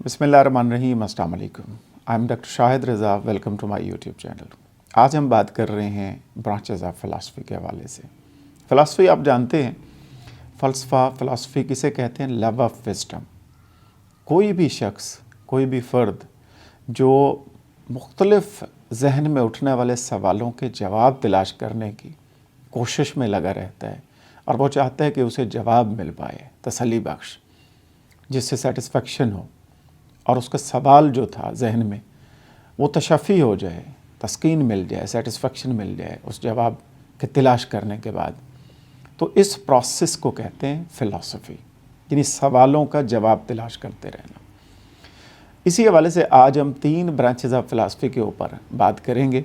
बिस्मिल्लाहिर्रहमानिर्रहीम, अस्सलाम वालेकुम। I am doctor Shahid Raza, welcome to my YouTube channel. आज हम बात कर रहे हैं ब्रांचेस ऑफ फ़िलासफ़ी के हवाले से। फ़िलासफ़ी आप जानते हैं, फ़लसफ़ा फ़िलासफ़ी किसे कहते हैं? Love of wisdom. कोई भी शख्स, कोई भी फ़र्द जो मुख्तलिफ़ जहन में उठने वाले सवालों के जवाब तलाश करने की कोशिश में लगा रहता है और वो चाहता है कि उसे जवाब मिल पाए तसल्ली बख्श, जिससे सेटिस्फेक्शन हो और उसका सवाल जो था जहन में वो तशफ़ी हो जाए, तस्कीन मिल जाए, सेटिस्फेक्शन मिल जाए उस जवाब के तलाश करने के बाद। तो इस प्रोसेस को कहते हैं फ़िलासफ़ी, यानी सवालों का जवाब तलाश करते रहना। इसी हवाले से आज हम 3 ब्रांचेस ऑफ फ़िलासफ़ी के ऊपर बात करेंगे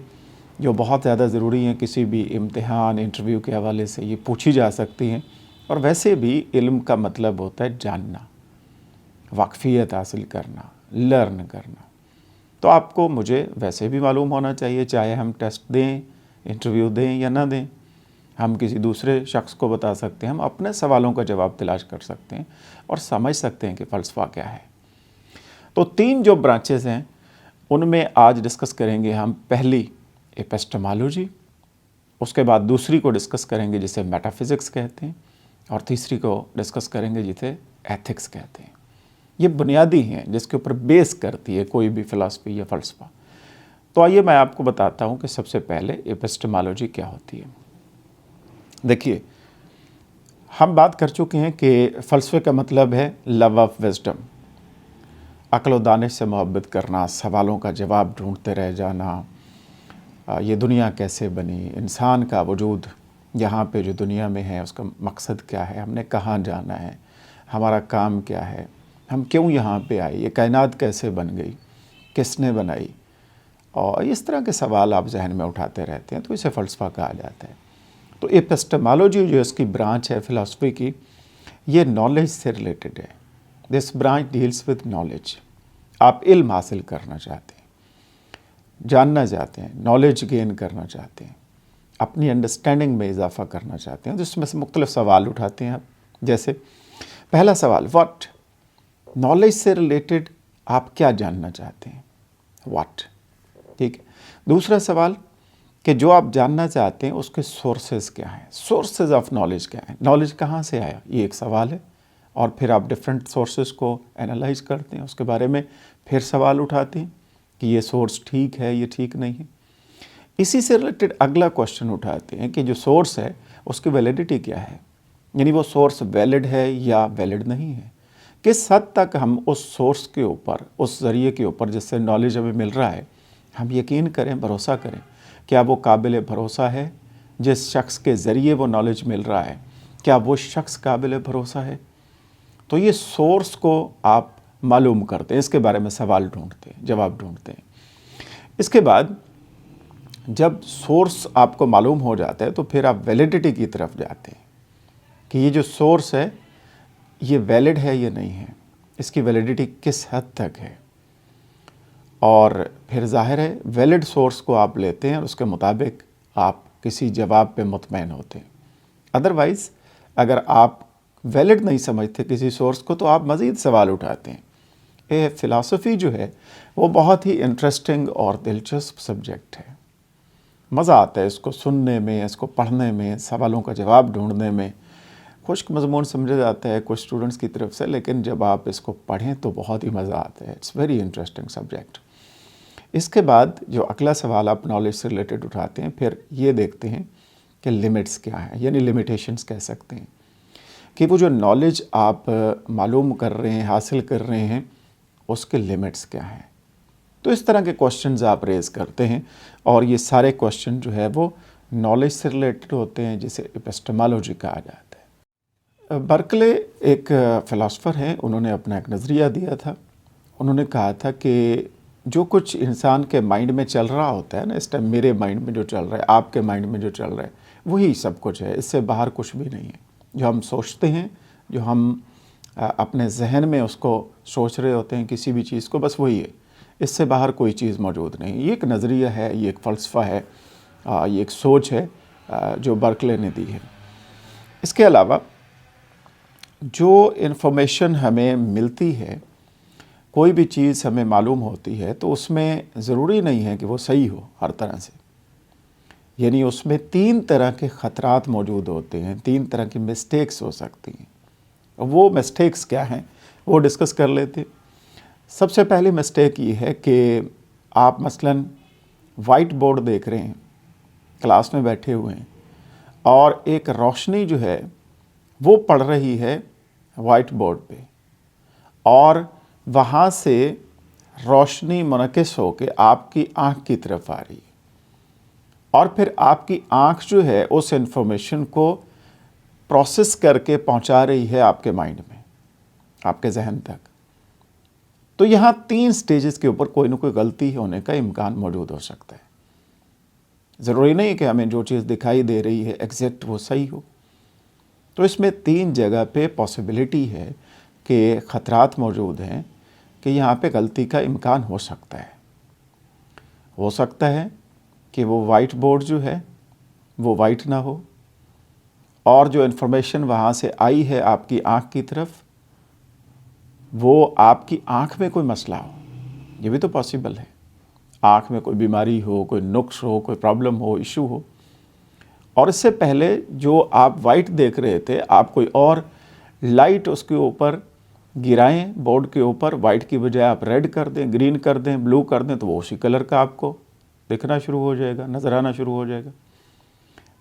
जो बहुत ज़्यादा ज़रूरी हैं। किसी भी इम्तिहान, इंटरव्यू के हवाले से ये पूछी जा सकती हैं। और वैसे भी इल्म का मतलब होता है जानना, वाक़फ़ियत हासिल करना, लर्न करना। तो आपको मुझे वैसे भी मालूम होना चाहिए, चाहे हम टेस्ट दें, इंटरव्यू दें या ना दें। हम किसी दूसरे शख्स को बता सकते हैं, हम अपने सवालों का जवाब तलाश कर सकते हैं और समझ सकते हैं कि फ़लसफ़ा क्या है। तो 3 जो ब्रांचेस हैं उनमें आज डिस्कस करेंगे हम। पहली एपिस्टेमोलॉजी, उसके बाद दूसरी को डिस्कस करेंगे जिसे मेटाफिज़िक्स कहते हैं, और तीसरी को डिस्कस करेंगे जिसे एथिक्स कहते हैं। ये बुनियादी हैं जिसके ऊपर बेस करती है कोई भी फ़िलासफ़ी या फ़लसफ़ा। तो आइए मैं आपको बताता हूँ कि सबसे पहले एपिस्टेमोलॉजी क्या होती है। देखिए, हम बात कर चुके हैं कि फ़लसफ़े का मतलब है लव ऑफ विज़डम, अक्ल व दानिश से मोहब्बत करना, सवालों का जवाब ढूंढते रह जाना। ये दुनिया कैसे बनी, इंसान का वजूद यहाँ पे जो दुनिया में है उसका मकसद क्या है, हमने कहाँ जाना है, हमारा काम क्या है, हम क्यों यहाँ पे आए, ये कायनात कैसे बन गई, किसने बनाई, और इस तरह के सवाल आप जहन में उठाते रहते हैं। तो इसे फ़लसफ़ा कहा जाता है। तो एपिस्टेमोलॉजी जो इसकी ब्रांच है फ़िलासफ़ी की, ये नॉलेज से रिलेटेड है। This branch deals with knowledge. आप इल्म हासिल करना चाहते हैं, जानना चाहते हैं, नॉलेज गेन करना चाहते हैं, अपनी अंडरस्टैंडिंग में इजाफ़ा करना चाहते हैं, तो इसमें से मुख्तलिफ़ सवाल उठाते हैं आप। जैसे पहला सवाल, व्हाट। नॉलेज से रिलेटेड आप क्या जानना चाहते हैं, व्हाट, ठीक है। दूसरा सवाल कि जो आप जानना चाहते हैं उसके सोर्सेज क्या हैं, सोर्सेज ऑफ नॉलेज क्या हैं, नॉलेज कहाँ से आया, ये एक सवाल है। और फिर आप डिफरेंट सोर्सेज को एनालाइज करते हैं, उसके बारे में फिर सवाल उठाते हैं कि ये सोर्स ठीक है, ये ठीक नहीं है। इसी से रिलेटेड अगला क्वेश्चन उठाते हैं कि जो सोर्स है उसकी वैलिडिटी क्या है, यानी वो सोर्स वैलिड है या वैलिड नहीं है। किस हद तक हम उस सोर्स के ऊपर, उस ज़रिए के ऊपर जिससे नॉलेज हमें मिल रहा है, हम यकीन करें, भरोसा करें, क्या वो काबिल भरोसा है। जिस शख्स के ज़रिए वो नॉलेज मिल रहा है, क्या वो शख्स काबिल भरोसा है। तो ये सोर्स को आप मालूम करते हैं, इसके बारे में सवाल ढूंढते हैं, जवाब ढूंढते हैं। इसके बाद जब सोर्स आपको मालूम हो जाता है तो फिर आप वैलिडिटी की तरफ जाते हैं कि ये जो सोर्स है ये वैलिड है या नहीं है, इसकी वैलिडिटी किस हद तक है। और फिर ज़ाहिर है वैलिड सोर्स को आप लेते हैं और उसके मुताबिक आप किसी जवाब पे मुतमईन होते हैं। अदरवाइज़ अगर आप वैलिड नहीं समझते किसी सोर्स को तो आप मज़ीद सवाल उठाते हैं। ये फ़िलासफ़ी जो है वो बहुत ही इंटरेस्टिंग और दिलचस्प सब्जेक्ट है। मज़ा आता है इसको सुनने में, इसको पढ़ने में, सवालों का जवाब ढूंढने में। खुश्क मज़मून समझा जाता है कुछ स्टूडेंट्स की तरफ से, लेकिन जब आप इसको पढ़ें तो बहुत ही मज़ा आता है। It's very interesting subject. इसके बाद जो अगला सवाल आप नॉलेज से रिलेटेड उठाते हैं, फिर ये देखते हैं कि लिमिट्स क्या हैं, यानी लिमिटेशंस कह सकते हैं कि वो जो नॉलेज आप मालूम कर रहे हैं, हासिल कर रहे हैं, उसके लिमिट्स क्या हैं। तो इस तरह के क्वेश्चंस आप रेज़ करते हैं और ये सारे क्वेश्चन जो है वो नॉलेज से रिलेटेड होते हैं, जिसे एपिस्टेमोलॉजी कहा जाता है। बर्कले एक फ़िलासफ़र हैं, उन्होंने अपना एक नज़रिया दिया था। उन्होंने कहा था कि जो कुछ इंसान के माइंड में चल रहा होता है ना, इस टाइम मेरे माइंड में जो चल रहा है, आपके माइंड में जो चल रहा है, वही सब कुछ है, इससे बाहर कुछ भी नहीं है। जो हम सोचते हैं, जो हम अपने जहन में उसको सोच रहे होते हैं किसी भी चीज़ को, बस वही है, इससे बाहर कोई चीज़ मौजूद नहीं। ये एक नज़रिया है, ये एक फ़लसफ़ा है, ये एक सोच है जो बर्कले ने दी है। इसके अलावा जो इन्फॉर्मेशन हमें मिलती है, کوئی بھی چیز ہمیں معلوم ہوتی ہے تو اس میں ضروری نہیں ہے کہ وہ صحیح ہو ہر طرح سے، یعنی اس میں 3 طرح کے خطرات موجود ہوتے ہیں، 3 طرح کی مسٹیکس ہو سکتی ہیں۔ وہ مسٹیکس کیا ہیں وہ ڈسکس کر لیتے۔ سب سے پہلی مسٹیک یہ ہے کہ آپ مثلاً وائٹ بورڈ دیکھ رہے ہیں، کلاس میں بیٹھے ہوئے ہیں، اور ایک روشنی جو ہے وہ پڑ رہی ہے وائٹ بورڈ پہ، اور وہاں سے روشنی منعکس ہو کے آپ کی آنکھ کی طرف آ رہی ہے، اور پھر آپ کی آنکھ جو ہے اس انفارمیشن کو پروسیس کر کے پہنچا رہی ہے آپ کے مائنڈ میں، آپ کے ذہن تک۔ تو یہاں 3 سٹیجز کے اوپر کوئی نہ کوئی غلطی ہونے کا امکان موجود ہو سکتا ہے۔ ضروری نہیں کہ ہمیں جو چیز دکھائی دے رہی ہے ایگزیکٹ وہ صحیح ہو۔ تو اس میں 3 جگہ پہ پاسبلٹی ہے کہ خطرات موجود ہیں کہ یہاں پہ غلطی کا امکان ہو سکتا ہے۔ ہو سکتا ہے کہ وہ وائٹ بورڈ جو ہے وہ وائٹ نہ ہو، اور جو انفارمیشن وہاں سے آئی ہے آپ کی آنکھ کی طرف وہ آپ کی آنکھ میں کوئی مسئلہ ہو، یہ بھی تو پاسبل ہے۔ آنکھ میں کوئی بیماری ہو، کوئی نقص ہو، کوئی پرابلم ہو، ایشو ہو، اور اس سے پہلے جو آپ وائٹ دیکھ رہے تھے آپ کوئی اور لائٹ اس کے اوپر گرائیں بورڈ کے اوپر، وائٹ کی بجائے آپ ریڈ کر دیں، گرین کر دیں، بلو کر دیں، تو وہ اسی کلر کا آپ کو دکھنا شروع ہو جائے گا، نظر آنا شروع ہو جائے گا۔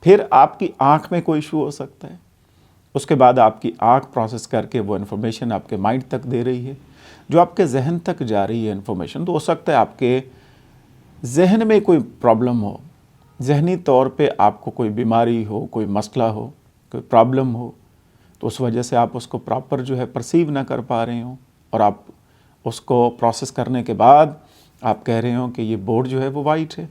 پھر آپ کی آنکھ میں کوئی ایشو ہو سکتا ہے، اس کے بعد آپ کی آنکھ پروسیس کر کے وہ انفارمیشن آپ کے مائنڈ تک دے رہی ہے، جو آپ کے ذہن تک جا رہی ہے انفارمیشن، تو ہو سکتا ہے آپ کے ذہن میں کوئی پرابلم ہو، ذہنی طور پہ آپ کو کوئی بیماری ہو، کوئی مسئلہ ہو، کوئی پرابلم ہو، تو اس وجہ سے آپ اس کو پراپر جو ہے پرسیو نہ کر پا رہے ہوں، اور آپ اس کو پروسیس کرنے کے بعد آپ کہہ رہے ہوں کہ یہ بورڈ جو ہے وہ وائٹ ہے۔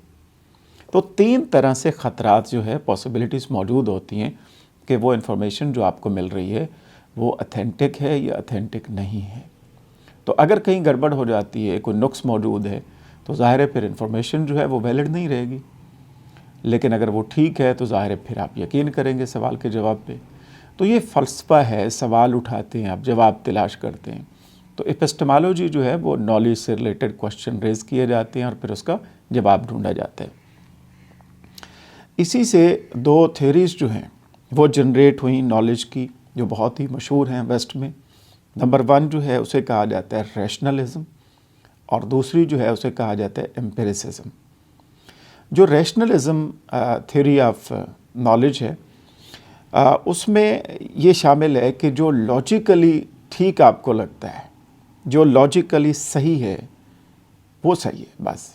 تو 3 طرح سے خطرات جو ہے پاسبلٹیز موجود ہوتی ہیں کہ وہ انفارمیشن جو آپ کو مل رہی ہے وہ اتھینٹک ہے یا اتھینٹک نہیں ہے۔ تو اگر کہیں گڑبڑ ہو جاتی ہے، کوئی نقص موجود ہے، تو ظاہر ہے پھر انفارمیشن جو ہے وہ ویلڈ نہیں رہے گی، لیکن اگر وہ ٹھیک ہے تو ظاہر ہے پھر آپ یقین کریں گے سوال کے جواب پہ۔ تو یہ فلسفہ ہے، سوال اٹھاتے ہیں آپ، جواب تلاش کرتے ہیں۔ تو ایپسٹمالوجی جو ہے وہ نالج سے ریلیٹڈ کوشچن ریز کیے جاتے ہیں اور پھر اس کا جواب ڈھونڈا جاتا ہے۔ اسی سے 2 تھیوریز جو ہیں وہ جنریٹ ہوئیں نالج کی، جو بہت ہی مشہور ہیں ویسٹ میں۔ نمبر 1 جو ہے اسے کہا جاتا ہے ریشنلزم، اور دوسری جو ہے اسے کہا جاتا ہے ایمپیریسزم۔ جو ریشنلزم تھیوری آف نالج ہے، اس میں یہ شامل ہے کہ جو لاجیکلی ٹھیک آپ کو لگتا ہے، جو لاجیکلی صحیح ہے وہ صحیح ہے، بس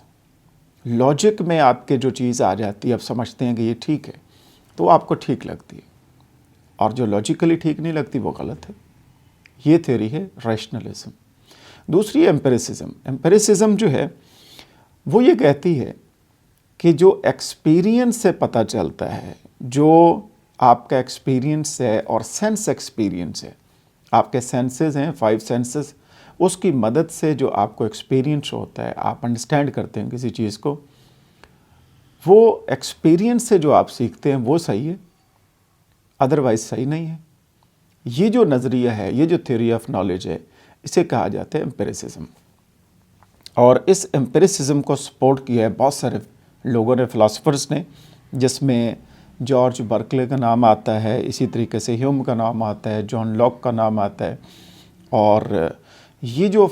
لاجک میں آپ کے جو چیز آ جاتی ہے، آپ سمجھتے ہیں کہ یہ ٹھیک ہے تو وہ آپ کو ٹھیک لگتی ہے، اور جو لاجیکلی ٹھیک نہیں لگتی وہ غلط ہے۔ یہ تھیوری ہے ریشنلزم۔ دوسری ایمپیریسزم۔ ایمپیریسزم جو ہے وہ یہ کہتی ہے کہ جو ایکسپیرینس سے پتہ چلتا ہے، جو آپ کا ایکسپیرینس ہے اور سینس ایکسپیرینس ہے، آپ کے سینسز ہیں 5 سینسز، اس کی مدد سے جو آپ کو ایکسپیرینس ہوتا ہے، آپ انڈرسٹینڈ کرتے ہیں کسی چیز کو، وہ ایکسپیرینس سے جو آپ سیکھتے ہیں وہ صحیح ہے، ادروائز صحیح نہیں ہے۔ یہ جو نظریہ ہے، یہ جو تھیوری آف نالج ہے، اسے کہا جاتا ہے ایمپیریسزم۔ اور اس ایمپیریسزم کو سپورٹ کیا ہے بہت سارے لوگوں نے، فلاسفرز نے، جس میں جارج برکلے کا نام آتا ہے، اسی طریقے سے ہیوم کا نام آتا ہے، جان لاک کا نام آتا ہے۔ اور یہ جو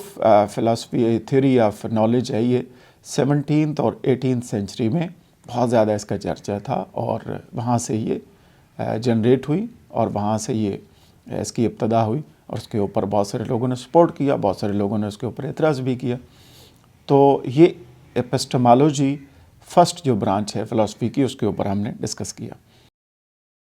فلسفی تھیوری آف نالج ہے، یہ 17th اور 18th سینچری میں بہت زیادہ اس کا چرچا تھا، اور وہاں سے یہ جنریٹ ہوئی، اور وہاں سے یہ اس کی ابتدا ہوئی، اور اس کے اوپر بہت سارے لوگوں نے سپورٹ کیا، بہت سارے لوگوں نے اس کے اوپر اعتراض بھی کیا۔ تو یہ ایپسٹمالوجی فرسٹ جو برانچ ہے فلسفی کی، اس کے اوپر ہم نے ڈسکس کیا۔